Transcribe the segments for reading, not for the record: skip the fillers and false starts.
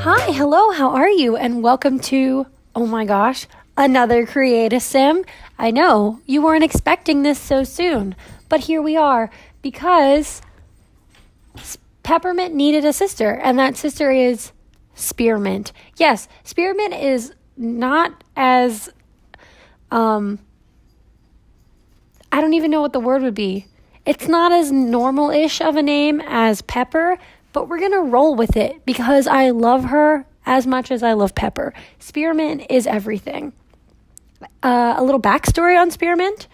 Hi, hello, how are you? And welcome to, oh my gosh, another Create a Sim. I know, you weren't expecting this so soon, but here we are because Peppermint needed a sister, and that sister is Spearmint. Yes, Spearmint is not as, I don't even know what the word would be. It's not as normal-ish of a name as Pepper, but we're going to roll with it because I love her as much as I love Pepper. Spearmint is everything. A little backstory on Spearmint.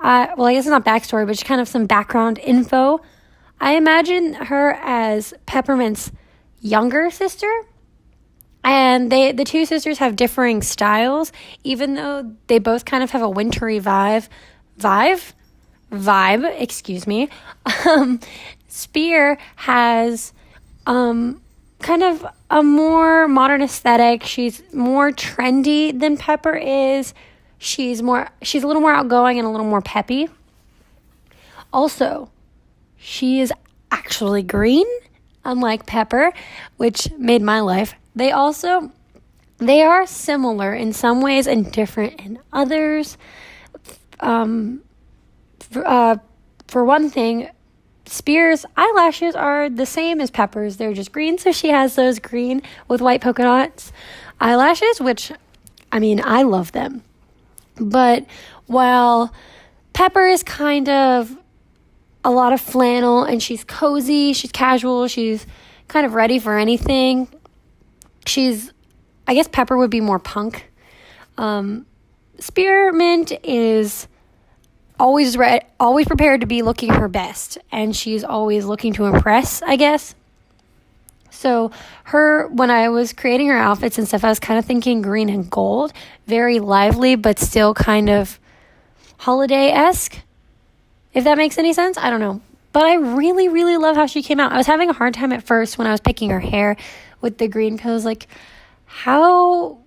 I guess it's not backstory, but just kind of some background info. I imagine her as Peppermint's younger sister. And the two sisters have differing styles, even though they both kind of have a wintry vibe, excuse me. Spear has kind of a more modern aesthetic. She's more trendy than Pepper is. She's a little more outgoing and a little more peppy. Also, she is actually green, unlike Pepper, which made my life. They are similar in some ways and different in others. For one thing, Spear's eyelashes are the same as Pepper's. They're just green, so she has those green with white polka dots eyelashes, which, I love them. But while Pepper is kind of a lot of flannel and she's cozy, she's casual, she's kind of ready for anything, I guess Pepper would be more punk. Spearmint is always prepared to be looking her best, and she's always looking to impress, I guess. So when I was creating her outfits and stuff, I was kind of thinking green and gold, very lively, but still kind of holiday-esque, if that makes any sense. I don't know. But I really, really love how she came out. I was having a hard time at first when I was picking her hair with the green, because I was like, how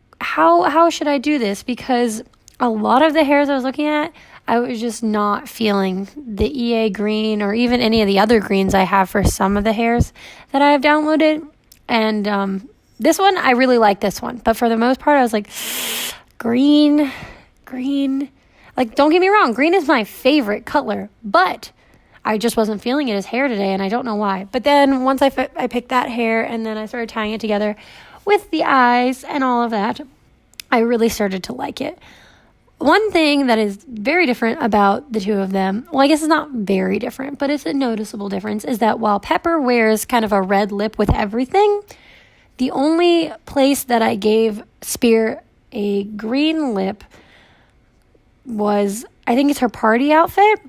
should I do this? Because a lot of the hairs I was looking at, I was just not feeling the EA green or even any of the other greens I have for some of the hairs that I have downloaded. And this one, I really like this one. But for the most part, I was like, green. Like, don't get me wrong, green is my favorite color. But I just wasn't feeling it as hair today, and I don't know why. But then once I picked that hair and then I started tying it together with the eyes and all of that, I really started to like it. One thing that is very different about the two of them, well, I guess it's not very different, but it's a noticeable difference, is that while Pepper wears kind of a red lip with everything, the only place that I gave Spear a green lip was, I think it's her party outfit,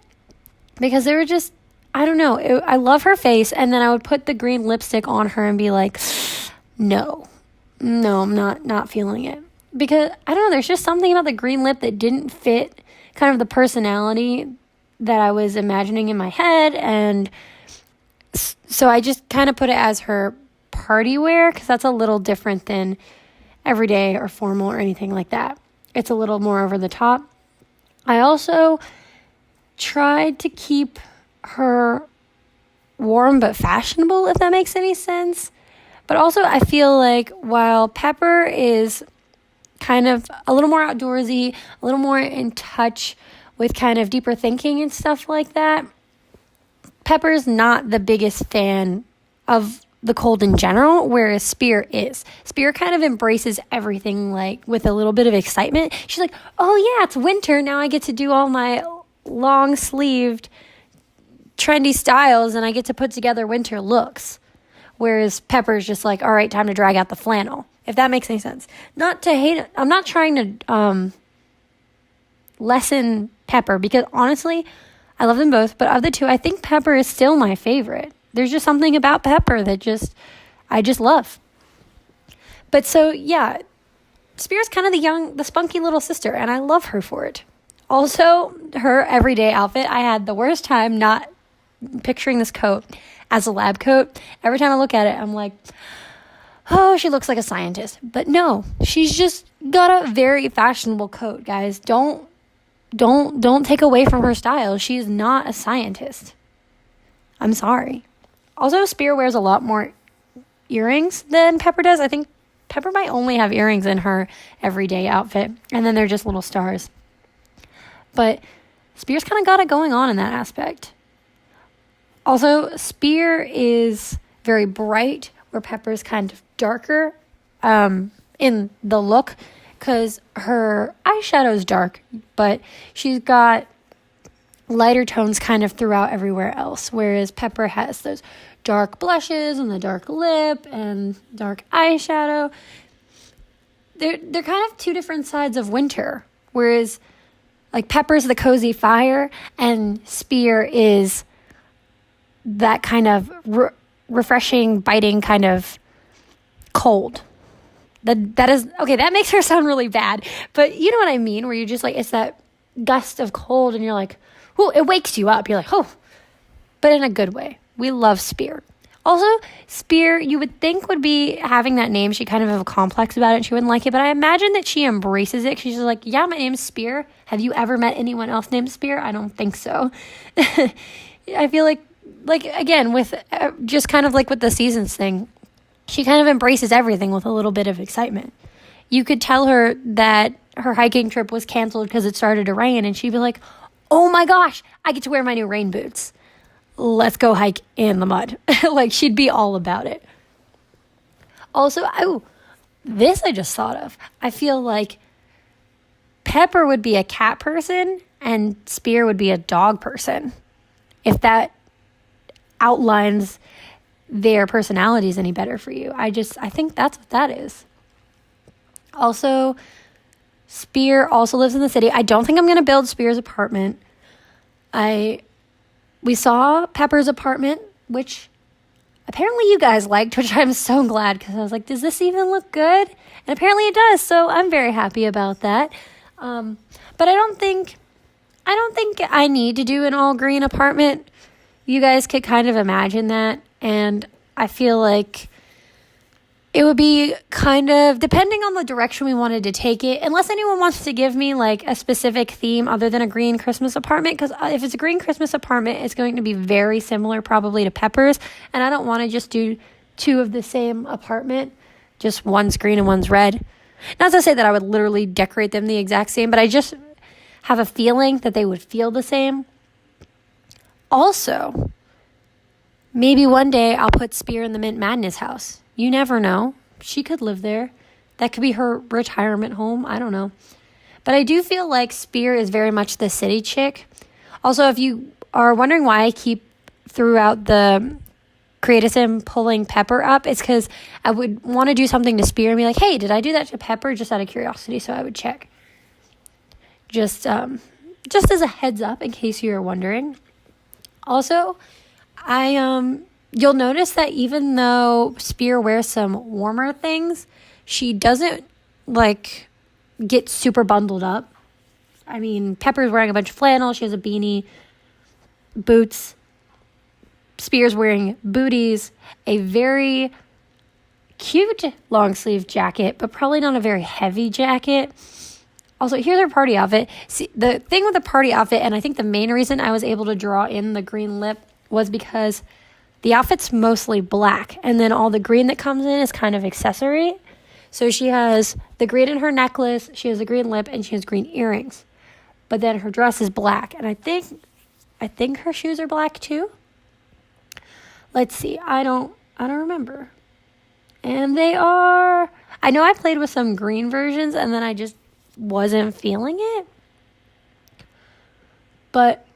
because they were just, I don't know, I love her face, and then I would put the green lipstick on her and be like, no, I'm not feeling it. Because, I don't know, there's just something about the green lip that didn't fit kind of the personality that I was imagining in my head. And so I just kind of put it as her party wear, because that's a little different than everyday or formal or anything like that. It's a little more over the top. I also tried to keep her warm but fashionable, if that makes any sense. But also I feel like while Pepper is kind of a little more outdoorsy, a little more in touch with kind of deeper thinking and stuff like that, Pepper's not the biggest fan of the cold in general, whereas Spear is. Spear kind of embraces everything like with a little bit of excitement. She's like, oh yeah, it's winter. Now I get to do all my long-sleeved trendy styles and I get to put together winter looks. Whereas Pepper's just like, all right, time to drag out the flannel. If that makes any sense. Not to hate it. I'm not trying to lessen Pepper, because honestly, I love them both. But of the two, I think Pepper is still my favorite. There's just something about Pepper that I just love. But so, yeah, Spear's kind of the spunky little sister, and I love her for it. Also, her everyday outfit, I had the worst time not picturing this coat as a lab coat. Every time I look at it, I'm like, oh, she looks like a scientist. But no, she's just got a very fashionable coat, guys. Don't take away from her style. She's not a scientist. I'm sorry. Also, Spear wears a lot more earrings than Pepper does. I think Pepper might only have earrings in her everyday outfit, and then they're just little stars. But Spear's kind of got it going on in that aspect. Also, Spear is very bright, where Pepper's kind of darker in the look, because her eyeshadow is dark, but she's got lighter tones kind of throughout everywhere else, whereas Pepper has those dark blushes and the dark lip and dark eyeshadow. They're kind of two different sides of winter, whereas like Pepper's the cozy fire and Spear is that kind of refreshing, biting kind of cold. That is okay. That makes her sound really bad, but you know what I mean. Where you're just like, it's that gust of cold, and you're like, oh, it wakes you up. You're like, oh, but in a good way. We love Spear. Also, Spear, you would think would be having that name. She kind of have a complex about it. She wouldn't like it, but I imagine that she embraces it. She's just like, yeah, my name's Spear. Have you ever met anyone else named Spear? I don't think so. I feel like again, with just kind of like with the seasons thing, she kind of embraces everything with a little bit of excitement. You could tell her that her hiking trip was canceled because it started to rain, and she'd be like, oh my gosh, I get to wear my new rain boots. Let's go hike in the mud. Like, she'd be all about it. Also, this I just thought of. I feel like Pepper would be a cat person and Spear would be a dog person. If that outlines their personalities any better for you. I think that's what that is. Also, Spear also lives in the city. I don't think I'm going to build Spear's apartment. We saw Pepper's apartment, which apparently you guys liked, which I'm so glad, because I was like, does this even look good? And apparently it does, so I'm very happy about that. But I don't think I need to do an all green apartment. You guys could kind of imagine that, and I feel like it would be kind of depending on the direction we wanted to take it, unless anyone wants to give me like a specific theme other than a green Christmas apartment, because if it's a green Christmas apartment, it's going to be very similar probably to Pepper's, and I don't want to just do two of the same apartment, just one's green and one's red. Not to say that I would literally decorate them the exact same, but I just have a feeling that they would feel the same. Also, maybe one day I'll put Spear in the Mint Madness house. You never know. She could live there. That could be her retirement home. I don't know. But I do feel like Spear is very much the city chick. Also, if you are wondering why I keep throughout the Create a Sim pulling Pepper up, it's because I would want to do something to Spear and be like, hey, did I do that to Pepper? Just out of curiosity, so I would check. Just as a heads up in case you're wondering. Also, you'll notice that even though Spear wears some warmer things, she doesn't, like, get super bundled up. I mean, Pepper's wearing a bunch of flannel. She has a beanie, boots. Spear's wearing booties, a very cute long-sleeve jacket, but probably not a very heavy jacket. Also, here's her party outfit. See, the thing with the party outfit, and I think the main reason I was able to draw in the green lip was because the outfit's mostly black, and then all the green that comes in is kind of accessory. So she has the green in her necklace, she has a green lip, and she has green earrings. But then her dress is black, and I think her shoes are black too. Let's see. I don't remember. And they are, I know I played with some green versions, and then I just wasn't feeling it. But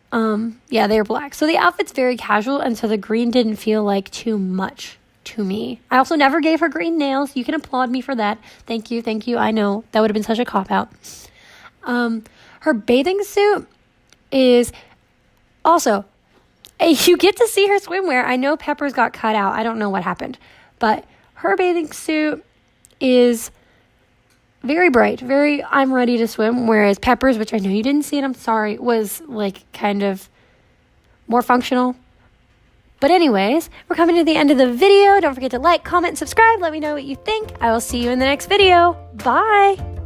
yeah, they're black. So the outfit's very casual, and so the green didn't feel like too much to me. I also never gave her green nails. You can applaud me for that. Thank you. I know that would have been such a cop-out. Her bathing suit is also, you get to see her swimwear. I know Pepper's got cut out. I don't know what happened. But her bathing suit is very bright, very I'm ready to swim, whereas Pepper's, which I know you didn't see it, I'm sorry, was like kind of more functional. But anyways, we're coming to the end of the video. Don't forget to like, comment, subscribe. Let me know what you think. I will see you in the next video. Bye.